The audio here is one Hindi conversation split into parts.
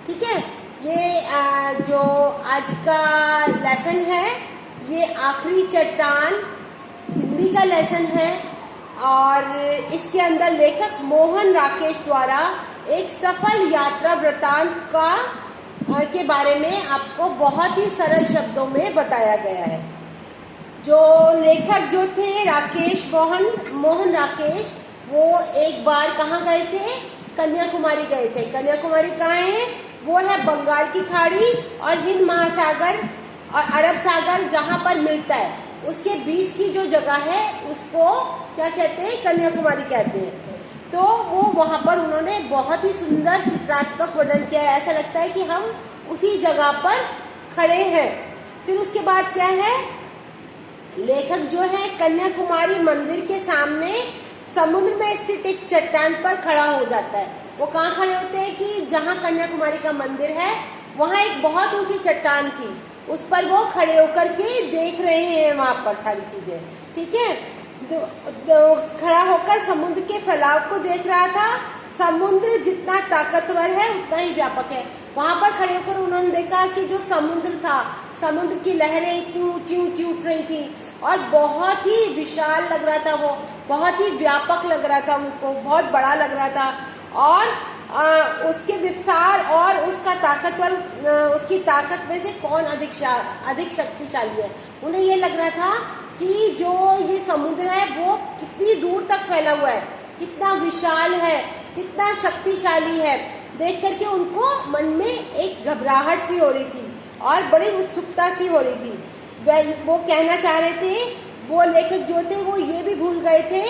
ठीक है। ये जो आज का लेसन है, ये आखिरी चट्टान हिंदी का लेसन है और इसके अंदर लेखक मोहन राकेश द्वारा एक सफल यात्रा वृतांत के बारे में आपको बहुत ही सरल शब्दों में बताया गया है। जो लेखक जो थे मोहन राकेश, वो एक बार कहाँ गए थे? कन्याकुमारी गए थे। कन्याकुमारी कहाँ है? वो है बंगाल की खाड़ी और हिंद महासागर और अरब सागर जहाँ पर मिलता है, उसके बीच की जो जगह है उसको क्या कहते हैं? कन्याकुमारी कहते हैं। तो वो वहाँ पर उन्होंने बहुत ही सुंदर चित्रात्मक वर्णन किया है, ऐसा लगता है कि हम उसी जगह पर खड़े हैं। फिर उसके बाद क्या है? लेखक जो है कन्याकुमारी मंदिर के सामने समुद्र में स्थित एक चट्टान पर खड़ा हो जाता है। वो कहाँ खड़े होते हैं कि जहाँ कन्याकुमारी का मंदिर है वहाँ एक बहुत ऊंची चट्टान थी, उस पर वो खड़े होकर के देख रहे हैं वहाँ पर सारी चीजें। ठीक है। खड़ा होकर समुद्र के फैलाव को देख रहा था। समुद्र जितना ताकतवर है उतना ही व्यापक है। वहां पर खड़े होकर उन्होंने देखा कि जो समुद्र था, समुद्र की लहरें इतनी ऊंची ऊंची उठ रही थी और बहुत ही विशाल लग रहा था, वो बहुत ही व्यापक लग रहा था, उनको बहुत बड़ा लग रहा था। और उसके विस्तार और उसकी ताकत में से कौन अधिक शक्तिशाली है, उन्हें ये लग रहा था कि जो ये समुद्र है वो कितनी दूर तक फैला हुआ है, कितना विशाल है, कितना शक्तिशाली है। देख करके उनको मन में एक घबराहट सी हो रही थी और बड़ी उत्सुकता सी हो रही थी। वो कहना चाह रहे थे, वो लेखक जो थे वो ये भी भूल गए थे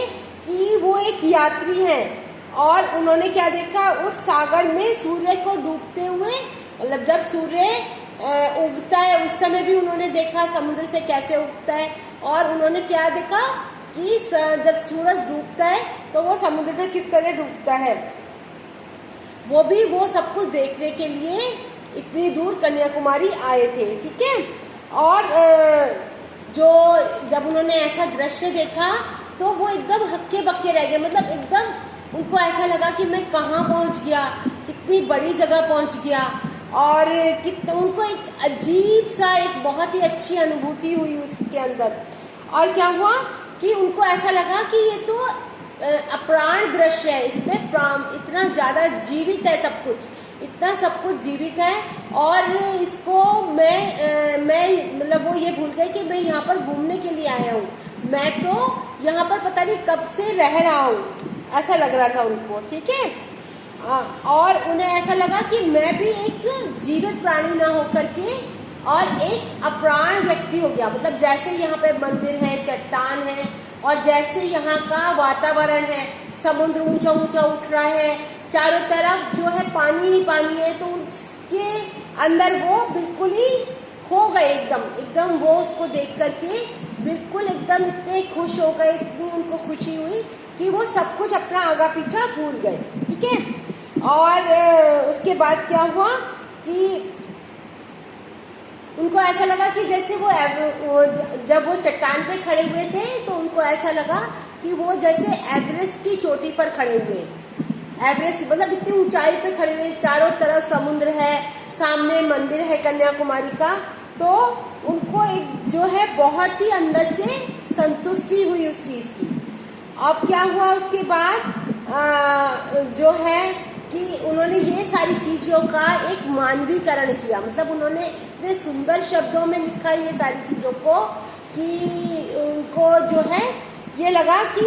कि वो एक यात्री हैं। और उन्होंने क्या देखा? उस सागर में सूर्य को डूबते हुए, मतलब जब सूर्य उगता है उस समय भी उन्होंने देखा समुद्र से कैसे उगता है। और उन्होंने क्या देखा कि जब सूरज डूबता है तो वो समुद्र में किस तरह डूबता है। वो सब कुछ देखने के लिए इतनी दूर कन्याकुमारी आए थे। ठीक है। और जब उन्होंने ऐसा दृश्य देखा तो वो एकदम हक्के बक्के रह गए, मतलब एकदम उनको ऐसा लगा कि मैं कहाँ पहुँच गया, कितनी बड़ी जगह पहुँच गया। और उनको एक अजीब सा, एक बहुत ही अच्छी अनुभूति हुई उसके अंदर। और क्या हुआ कि उनको ऐसा लगा कि ये तो अप्राण दृश्य है, इसमें इतना ज़्यादा जीवित है सब कुछ, इतना सब कुछ जीवित है। और इसको मैं मतलब वो ये भूल गए कि मैं यहाँ पर घूमने के लिए आया हूँ, मैं तो यहाँ पर पता नहीं कब से रह रहा हूँ, ऐसा लग रहा था उनको। ठीक है। और उन्हें ऐसा लगा कि मैं भी एक जीवित प्राणी ना होकर के और एक अप्राण व्यक्ति हो गया। मतलब जैसे यहाँ पे मंदिर है, चट्टान है, और जैसे यहाँ का वातावरण है, समुद्र ऊंचा ऊंचा उठ रहा है, चारों तरफ जो है पानी ही पानी है, तो उसके अंदर वो बिल्कुल ही खो गए एकदम। वो उसको देख करके बिल्कुल एकदम इतने खुश हो गए, इतनी उनको खुशी हुई कि वो सब कुछ अपना आगा पीछा भूल गए। ठीक है। और उसके बाद क्या हुआ कि उनको ऐसा लगा कि जैसे जब वो चट्टान पे खड़े हुए थे तो उनको ऐसा लगा कि वो जैसे एवरेस्ट की चोटी पर खड़े हुए। एवरेस्ट मतलब इतनी ऊंचाई पे खड़े हुए, चारों तरफ समुद्र है, सामने मंदिर है कन्याकुमारी का। तो उनको एक जो है बहुत ही अंदर से संतुष्टि हुई उस चीज की। अब क्या हुआ उसके बाद जो है कि उन्होंने ये सारी चीजों का एक मानवीकरण किया। मतलब उन्होंने इतने सुंदर शब्दों में लिखा ये सारी चीजों को कि उनको जो है ये लगा कि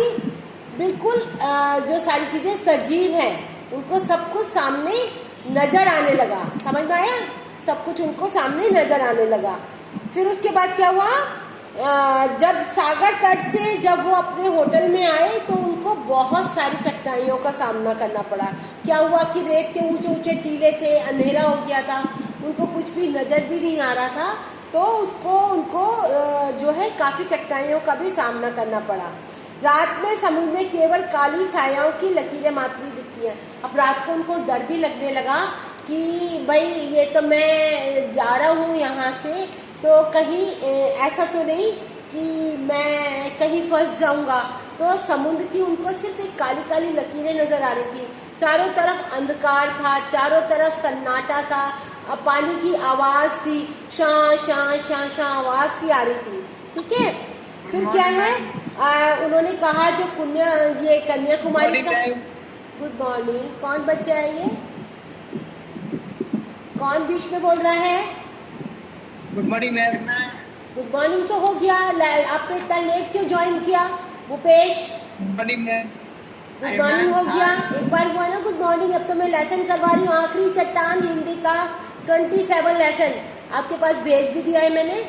बिल्कुल जो सारी चीजें सजीव हैं, उनको सब कुछ सामने नजर आने लगा। समझ में आया? सब कुछ उनको सामने नजर आने लगा। फिर उसके बाद क्या हुआ? जब सागर तट से जब वो अपने होटल में आए तो उनको बहुत सारी कठिनाइयों का सामना करना पड़ा। क्या हुआ कि रेत के ऊंचे ऊंचे टीले थे, अंधेरा हो गया था, उनको कुछ भी नजर भी नहीं आ रहा था, तो उनको जो है काफी कठिनाइयों का भी सामना करना पड़ा। रात में समुद्र में केवल काली छायाओं की लकीरें मात्र ही दिखती हैं। अब रात को उनको डर भी लगने लगा कि भाई ये तो मैं जा रहा हूँ यहाँ से, तो कहीं ऐसा तो नहीं कि मैं कहीं फंस जाऊंगा। तो समुद्र की उनको सिर्फ एक काली काली लकीरें नजर आ रही थी, चारों तरफ अंधकार था, चारों तरफ सन्नाटा था, पानी की आवाज थी, शां शां शां शां आवाज सी आ रही थी। ठीक है, फिर क्या है, उन्होंने कहा जो ये कन्याकुमारी का। गुड मॉर्निंग, कौन बच्चा है ये, कौन बीच में बोल रहा है? Good morning ma'am. Good morning तो हो गया, आपने इतना लेट क्यों ज्वाइन किया Bhupesh? Good morning ma'am. Good morning हो गया, एक बार हुआ ना गुड मॉर्निंग। अब तो मैं लेसन करवा रही हूँ, आखिरी चट्टान हिंदी का 27 लेसन आपके पास भेज भी दिया है मैंने,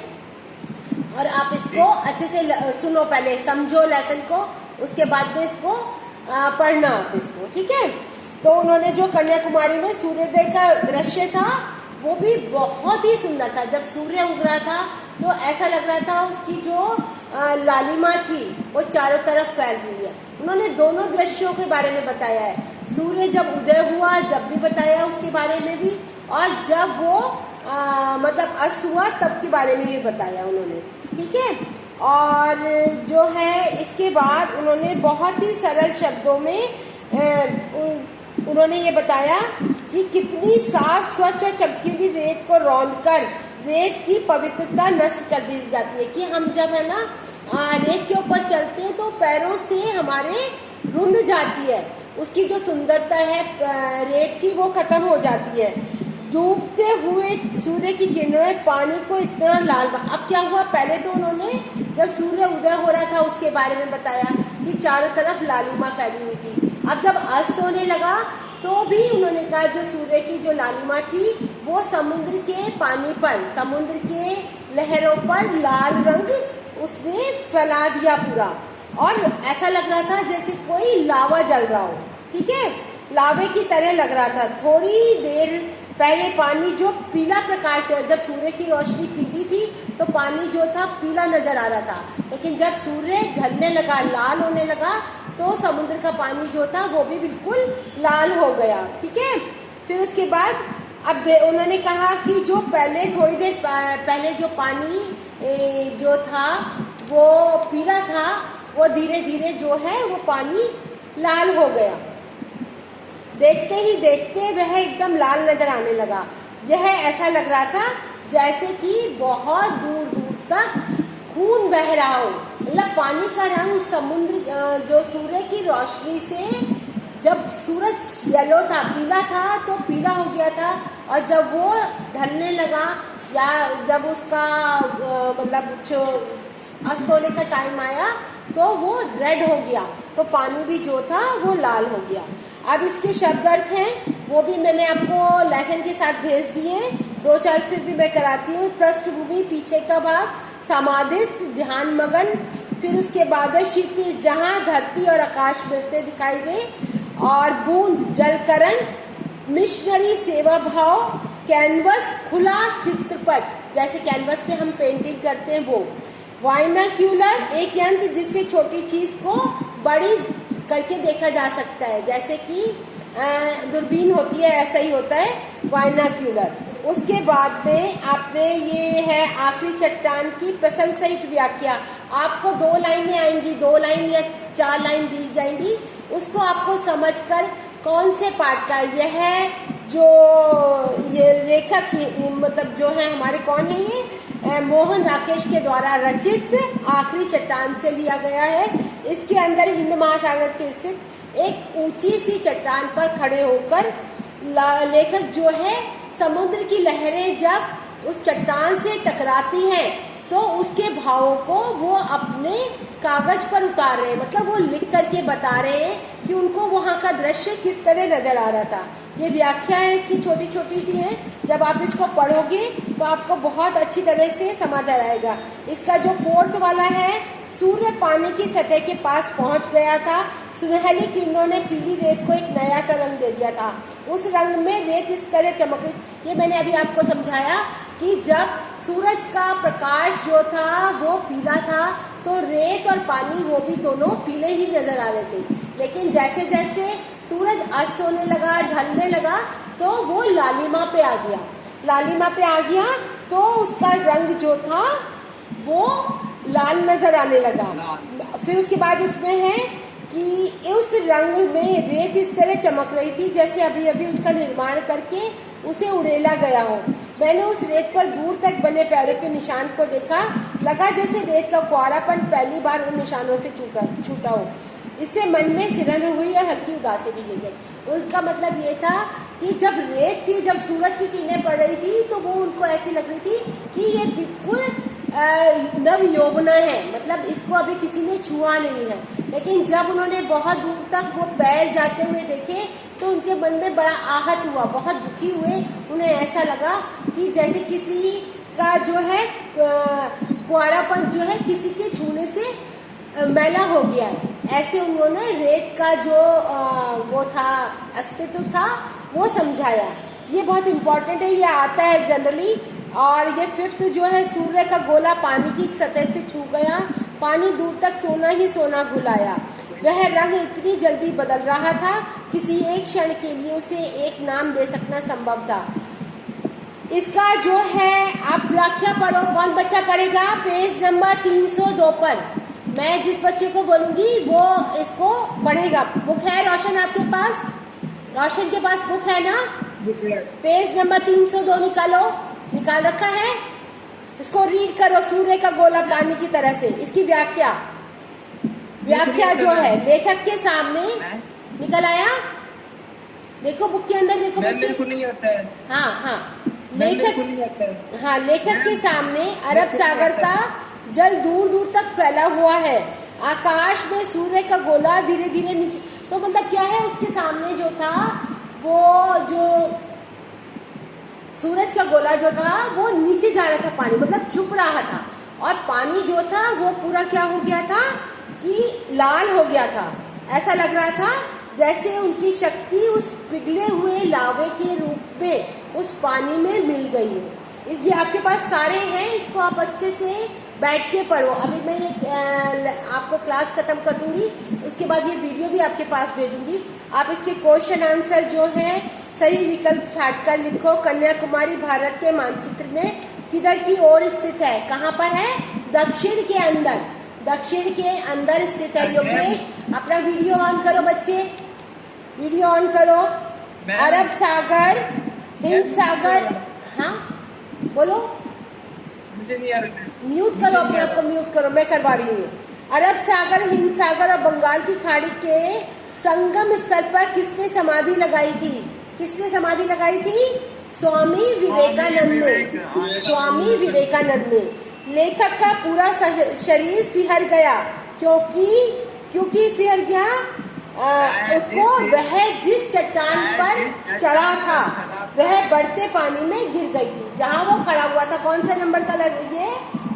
और आप इसको अच्छे से सुनो, पहले समझो लेसन को, उसके बाद में इसको पढ़ना आप इसको। ठीक है, तो उन्होंने जो कन्याकुमारी में सूर्योदय का दृश्य था वो भी बहुत ही सुंदर था। जब सूर्य उग रहा था तो ऐसा लग रहा था उसकी जो लालिमा थी वो चारों तरफ फैल रही है। उन्होंने दोनों दृश्यों के बारे में बताया है, सूर्य जब उदय हुआ जब भी बताया उसके बारे में भी, और जब वो मतलब अस्त हुआ तब के बारे में भी बताया उन्होंने। ठीक है, और जो है इसके बाद उन्होंने बहुत ही सरल शब्दों में उन्होंने ये बताया कि कितनी साफ स्वच्छ और चमकीली रेत को रौंदकर रेत की पवित्रता नष्ट कर दी जाती है। कि हम जब है ना रेत के ऊपर चलते हैं तो पैरों से हमारे रुंध जाती है, उसकी जो सुंदरता है रेत की वो खत्म हो जाती है। डूबते हुए सूर्य की किरणें पानी को इतना लाल। अब क्या हुआ, पहले तो उन्होंने जब सूर्य उदय हो रहा था उसके बारे में बताया कि चारों तरफ लालिमा फैली हुई थी। अब जब अस्त होने लगा तो भी उन्होंने कहा जो सूर्य की जो लालिमा थी वो समुद्र के पानी पर, समुद्र के लहरों पर लाल रंग उसने फैला दिया पूरा, और ऐसा लग रहा था जैसे कोई लावा जल रहा हो। ठीक है, लावे की तरह लग रहा था। थोड़ी देर पहले पानी जो पीला प्रकाश था, जब सूर्य की रोशनी पीली थी तो पानी जो था पीला नजर आ रहा था, लेकिन जब सूर्य ढलने लगा, लाल होने लगा, तो समुद्र का पानी जो था वो भी बिल्कुल लाल हो गया। ठीक है, फिर उसके बाद अब उन्होंने कहा कि जो पहले थोड़ी देर पहले जो पानी जो था वो पीला था, वो धीरे धीरे जो है वो पानी लाल हो गया। देखते ही देखते वह एकदम लाल नजर आने लगा। यह ऐसा लग रहा था जैसे कि बहुत दूर दूर तक खून बह रहा हो। मतलब पानी का रंग समुद्र जो सूर्य की रोशनी से, जब सूरज येलो था, पीला था तो पीला हो गया था, और जब वो ढलने लगा या जब उसका मतलब अस्त होने का टाइम आया तो वो रेड हो गया, तो पानी भी जो था वो लाल हो गया। अब इसके शब्द अर्थ हैं वो भी मैंने आपको लेसन के साथ भेज दिए, 2-4 फिर भी मैं कराती हूँ। पृष्ठभूमि, पीछे का भाग, समाधिस्थ, ध्यान मगन, फिर उसके बाद क्षितिज जहाँ धरती और आकाश मिलते दिखाई दे, और बूंद जलकरण, मिशनरी सेवा भाव, कैनवस खुला चित्रपट, जैसे कैनवस पे हम पेंटिंग करते हैं वो, वाइनाक्यूलर एक यंत्र जिससे छोटी चीज को बड़ी करके देखा जा सकता है, जैसे कि दूरबीन होती है ऐसा ही होता है वाइनाक्यूलर। उसके बाद में आपने ये है आखिरी चट्टान की प्रसंग सहित व्याख्या। आपको 2 लाइनें आएंगी, 2 लाइन या 4 लाइन दी जाएंगी, उसको आपको समझकर कौन से पाठ का यह है, जो ये लेखक मतलब जो है हमारे कौन है, ये मोहन राकेश के द्वारा रचित आखिरी चट्टान से लिया गया है। इसके अंदर हिंद महासागर के स्थित एक ऊंची सी चट्टान पर खड़े होकर लेखक जो है समुद्र की लहरें जब उस चट्टान से टकराती हैं तो उसके भावों को वो अपने कागज पर उतार रहे हैं, मतलब वो लिख करके बता रहे हैं कि उनको वहाँ का दृश्य किस तरह नजर आ रहा था। ये व्याख्या है इसकी, छोटी छोटी सी है, जब आप इसको पढ़ोगे तो आपको बहुत अच्छी तरह से समझ आ जाएगा। इसका जो 4th वाला है, सूर्य पानी की सतह के पास पहुंच गया था, सुनहली किरणों ने पीली रेत को एक नया सा रंग दे दिया था, उस रंग में रेत इस तरह चमक रही। ये मैंने अभी आपको समझाया कि जब सूरज का प्रकाश जो था वो पीला था तो रेत और पानी वो भी दोनों पीले ही नजर आ रहे थे, लेकिन जैसे जैसे सूरज अस्त होने लगा, ढलने लगा, तो वो लालिमा पे आ गया। लालिमा पे आ गया तो उसका रंग जो था वो लाल नजर आने लगा। फिर उसके बाद उसमें है कि उस रंग में रेत इस तरह चमक रही थी जैसे अभी अभी उसका निर्माण करके उसे उड़ेला गया हो। मैंने उस रेत पर दूर तक बने पैरों के निशान को देखा, लगा जैसे रेत का कुआरापन पहली बार उन निशानों से छूटा हो। इससे मन में सिरन हुई और हल्की उदासी भी गिर गई। उनका मतलब ये था कि जब रेत थी, जब सूरज की किरणें पड़ रही थी तो वो उनको ऐसी लग रही थी कि ये बिल्कुल नव यौवना है, मतलब इसको अभी किसी ने छुआ नहीं है। लेकिन जब उन्होंने बहुत दूर तक वो पैर जाते हुए देखे तो उनके मन में बड़ा आहत हुआ, बहुत दुखी हुए। उन्हें ऐसा लगा कि जैसे किसी का जो है कुआरापन जो है किसी के छूने से मैला हो गया है। ऐसे उन्होंने रेत का जो वो था अस्तित्व था वो समझाया। ये बहुत इम्पोर्टेंट है, ये आता है जनरली। और ये फिफ्थ जो है, सूर्य का गोला पानी की सतह से छू गया, पानी दूर तक सोना ही सोना घुलाया। वह रंग इतनी जल्दी बदल रहा था, किसी एक क्षण के लिए उसे एक नाम दे सकना संभव था। इसका जो है आप व्याख्या पढ़ो, कौन बच्चा पढ़ेगा? पेज नंबर 302 पर मैं जिस बच्चे को बोलूंगी वो इसको पढ़ेगा। बुक है रोशन आपके पास? रोशन के पास बुक है ना? पेज नंबर 302 निकाल रखा है, इसको रीड करो। सूर्य का गोला पानी की तरह से, इसकी व्याख्या जो है लेखक के सामने निकल आया। देखो बुक के अंदर देखो बच्चे। मेरे को नहीं आता है। हाँ लेखक को नहीं आता है। हाँ, लेखक के सामने अरब सागर का जल दूर दूर तक फैला हुआ है। आकाश में सूर्य का गोला धीरे धीरे नीचे, तो मतलब क्या है, उसके सामने जो था वो जो सूरज का गोला जो था वो नीचे जा रहा था, पानी मतलब छुप रहा था। और पानी जो था वो पूरा क्या हो गया था कि लाल हो गया था। ऐसा लग रहा था जैसे उनकी शक्ति उस पिघले हुए लावे के रूप में उस पानी में मिल गई हो। ये आपके पास सारे हैं, इसको आप अच्छे से बैठ के पढ़ो। अभी मैं ये आपको क्लास खत्म कर दूंगी, उसके बाद ये वीडियो भी आपके पास भेजूंगी। आप इसके क्वेश्चन आंसर जो है सही विकल्प छांटकर लिखो। कन्याकुमारी भारत के मानचित्र में किधर की ओर स्थित है? कहाँ पर है? दक्षिण के अंदर, दक्षिण के अंदर स्थित है। योगेश अपना वीडियो ऑन करो बच्चे, वीडियो ऑन करो। अरब सागर, हिंद सागर, हाँ बोलो। मुझे नहीं आ रहा। म्यूट करो अपने आप को, म्यूट करो, मैं करवा रही हूँ। अरब सागर, हिंद सागर और बंगाल की खाड़ी के संगम स्थल पर किसने समाधि लगाई थी? किसने समाधि लगाई थी? स्वामी विवेकानंद ने। स्वामी विवेकानंद ने। लेखक का पूरा शरीर सिहर गया, क्योंकि सिहर गया उसको वह जिस चट्टान पर चढ़ा था वह बढ़ते पानी में गिर गई थी। जहां वो खड़ा हुआ था, कौन सा नंबर का ये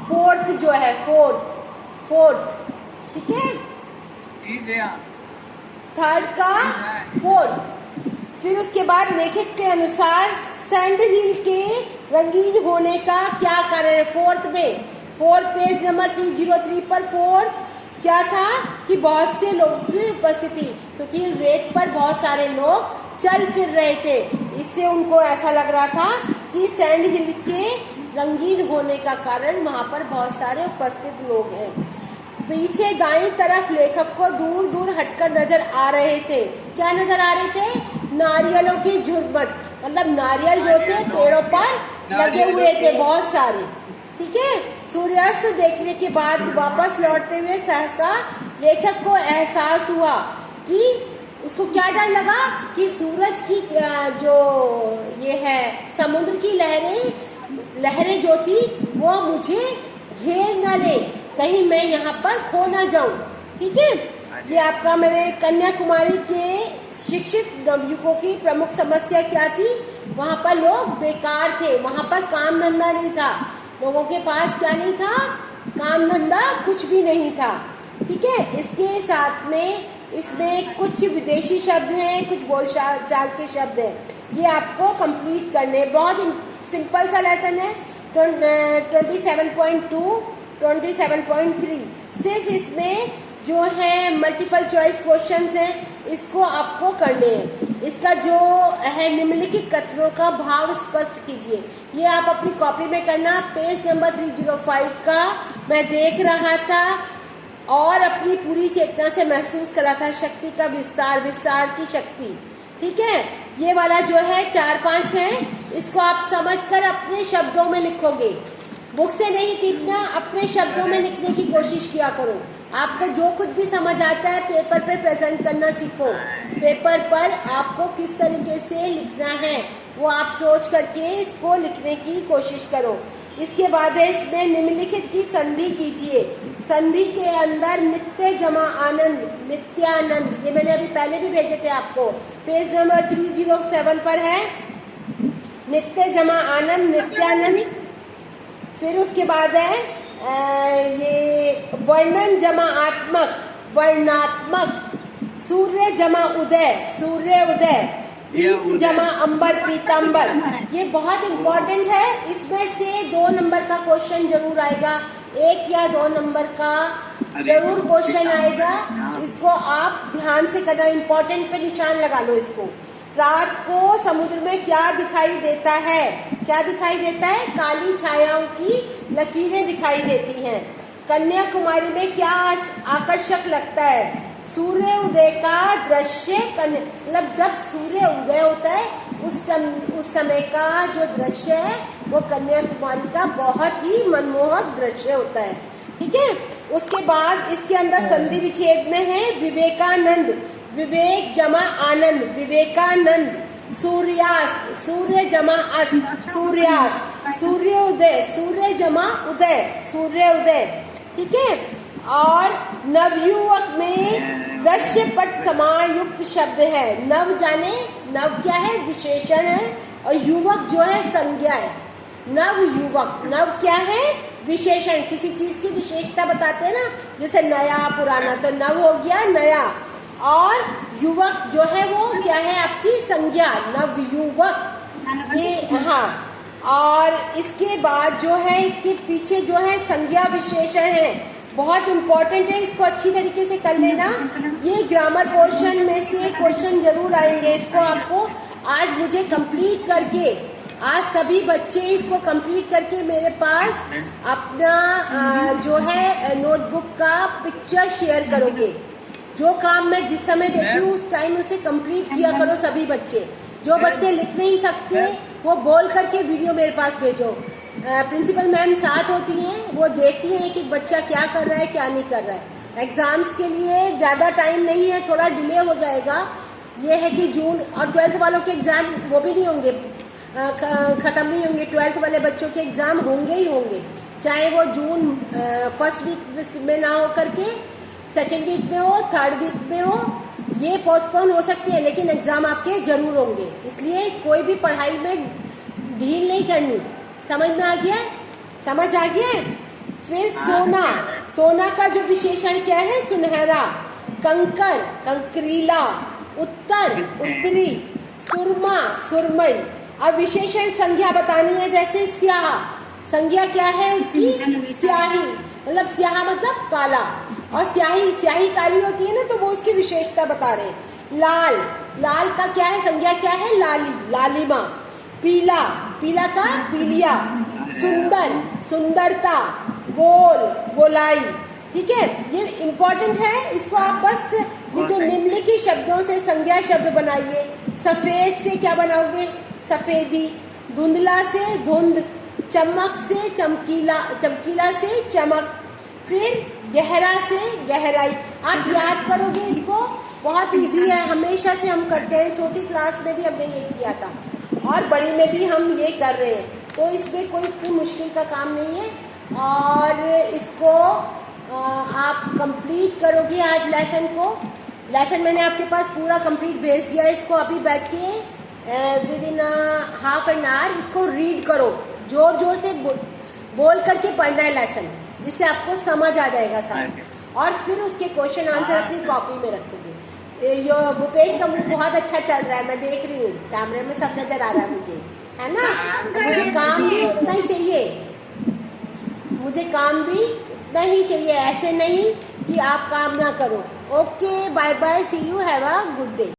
फोर्थ जो है, फोर्थ, ठीक है, थर्ड का फोर्थ। फिर उसके बाद लेखक के अनुसार सैंड हिल के रंगीन होने का क्या कारण है? फोर्थ पेज नंबर 303 पर फोर्थ क्या था कि बहुत से लोगों की उपस्थिति, क्योंकि रेत पर बहुत सारे लोग चल फिर रहे थे। इससे उनको ऐसा लग रहा था कि सैंड हिल के रंगीन होने का कारण वहां पर बहुत सारे उपस्थित लोग हैं। पीछे दाईं तरफ लेखक को दूर दूर हटकर नजर आ रहे थे। क्या नजर आ रहे थे? नारियलों की झुरमट, मतलब नारियल जो थे पेड़ों पर लगे हुए थे बहुत सारे, ठीक है। सूर्यास्त देखने के बाद वापस लौटते हुए सहसा लेखक को एहसास हुआ कि उसको क्या डर लगा कि सूरज की जो ये है समुद्र की लहरें जो थी वो मुझे घेर न ले, कहीं मैं यहाँ पर खो ना जाऊं, ठीक है। ये आपका मैंने कन्याकुमारी के शिक्षित नवयुवकों की प्रमुख समस्या क्या थी? वहाँ पर लोग बेकार थे, वहाँ पर काम धंधा नहीं था, लोगों के पास क्या नहीं था? काम धंधा कुछ भी नहीं था, ठीक है। इसके साथ में इसमें कुछ विदेशी शब्द हैं, कुछ बोलचाल के शब्द हैं, ये आपको कंप्लीट करने। बहुत सिंपल सा लेसन है। 27.2, 27.3 सिर्फ इसमें जो है मल्टीपल चॉइस क्वेश्चंस हैं, इसको आपको करने हैं। इसका जो है निम्नलिखित कथनों का भाव स्पष्ट कीजिए। ये आप अपनी कॉपी में करना। पेज नंबर 305 का मैं देख रहा था, और अपनी पूरी चेतना से महसूस कराता है शक्ति का विस्तार, विस्तार की शक्ति। ठीक है, ये वाला जो है 4-5 है, इसको आप समझकर अपने शब्दों में लिखोगे। बुक से नहीं टिपना, अपने शब्दों में लिखने की कोशिश किया करो। आपको जो कुछ भी समझ आता है पेपर पर प्रेजेंट करना सीखो। पेपर पर आपको किस तरीके से लिखना है वो आप सोच करके इसको लिखने की कोशिश करो। इसके बाद है इसमें निम्नलिखित की संधि कीजिए। संधि के अंदर नित्य जमा आनंद, नित्यानंद, ये मैंने अभी पहले भी भेजे थे आपको, पेज नंबर 307 पर है। नित्य जमा आनंद, नित्यानंद। फिर उसके बाद है ये वर्णन जमा आत्मक, वर्णात्मक। सूर्य जमा उदय, सूर्य उदय। पीत जमा अंबर, पीतांबर। ये बहुत इंपॉर्टेंट है, इसमें से 2 नंबर का क्वेश्चन जरूर आएगा, 1 या 2 नंबर का जरूर क्वेश्चन आएगा। इसको आप ध्यान से करना, इंपॉर्टेंट पे निशान लगा लो इसको। रात को समुद्र में क्या दिखाई देता है? क्या दिखाई देता है? काली छायाओं की लकीरें दिखाई देती हैं। कन्याकुमारी में क्या आकर्षक लगता है? सूर्य उदय का दृश्य, मतलब जब सूर्य उदय होता है उस समय का जो दृश्य है वो कन्याकुमारी का बहुत ही मनमोहक दृश्य होता है। ठीक है, उसके बाद इसके अंदर संधि विच्छेद में है विवेकानंद, विवेक जमा आनंद, विवेकानंद। सूर्यास्त, सूर्य जमा अस्त, सूर्यास्त। सूर्योदय, सूर्य जमा उदय, सूर्योदय। ठीक है, और नवयुवक में दृश्य पट समायुक्त शब्द है। नव जाने, नव क्या है? विशेषण है, और युवक जो है संज्ञा है। नव युवक, नव क्या है? विशेषण, किसी चीज की विशेषता बताते हैं ना, जैसे नया, पुराना, तो नव हो गया नया। और युवक जो है वो क्या है? आपकी संज्ञा, नव युवक। ये हाँ, और इसके बाद जो है इसके पीछे जो है संज्ञा विशेषण है, बहुत इंपॉर्टेंट है, इसको अच्छी तरीके से कर लेना। ये ग्रामर पोर्शन में से क्वेश्चन जरूर आएंगे। इसको आपको आज मुझे कंप्लीट करके, आज सभी बच्चे इसको कंप्लीट करके मेरे पास अपना जो है नोटबुक का पिक्चर शेयर करोगे। जो काम मैं जिस समय देती हूँ उस टाइम उसे कंप्लीट किया करो सभी बच्चे। जो बच्चे लिख नहीं सकते वो बोल करके वीडियो मेरे पास भेजो। प्रिंसिपल मैम साथ होती हैं, वो देखती हैं एक एक बच्चा क्या कर रहा है क्या नहीं कर रहा है। एग्जाम्स के लिए ज़्यादा टाइम नहीं है, थोड़ा डिले हो जाएगा। ये है कि जून, और 12th वालों के एग्ज़ाम वो भी नहीं होंगे, ख़त्म नहीं होंगे। 12th वाले बच्चों के एग्ज़ाम होंगे ही होंगे, चाहे वो जून फर्स्ट वीक में ना हो करके सेकेंड वीक में हो, थर्ड वीक में हो, ये पोस्टपोन हो सकती है, लेकिन एग्ज़ाम आपके जरूर होंगे। इसलिए कोई भी पढ़ाई में ढील नहीं करनी। समझ में आ गया? समझ आ गया? फिर सोना, सोना का जो विशेषण क्या है? सुनहरा। कंकर, कंकरीला। उत्तर, उत्तरी। सुरमा, सुरमई। अब विशेषण संज्ञा बतानी है, जैसे स्याह, संज्ञा क्या है उसकी? स्याही, मतलब स्याह मतलब काला, और स्याही, स्याही काली होती है ना, तो वो उसकी विशेषता बता रहे हैं। लाल, लाल का क्या है? संज्ञा क्या है? लाली, लालिमा। पीला, पीला का पीलिया। सुंदर, सुंदरता। गोल, गोलाई। ठीक है, ये इम्पोर्टेंट है, इसको आप बस ये जो निम्नलिखित शब्दों से संज्ञा शब्द बनाइए। सफेद से क्या बनाओगे? सफेदी। धुंधला से धुंध। चमक से चमकीला, चमकीला से चमक। फिर गहरा से गहराई। आप याद करोगे इसको, बहुत इजी है, हमेशा से हम करते हैं। छोटी क्लास में भी हमने ये किया था और बड़ी में भी हम ये कर रहे हैं, तो इसमें कोई मुश्किल का काम नहीं है। और इसको आप कंप्लीट करोगे आज लेसन को। लेसन मैंने आपके पास पूरा कंप्लीट भेज दिया। इसको अभी बैठ के with in half an hour इसको रीड करो, जोर जोर से बोल करके पढ़ना है लेसन, जिससे आपको समझ आ जाएगा सारा। और फिर उसके क्वेश्चन आंसर अपनी कॉपी में रखोगे। यो भूपेश का मुंह बहुत अच्छा चल रहा है, मैं देख रही हूँ कैमरे में, सब नजर आ रहा है मुझे, है ना। मुझे काम भी उतना ही चाहिए, मुझे काम भी उतना ही चाहिए, ऐसे नहीं कि आप काम ना करो। Okay, bye bye, see you, have a good day.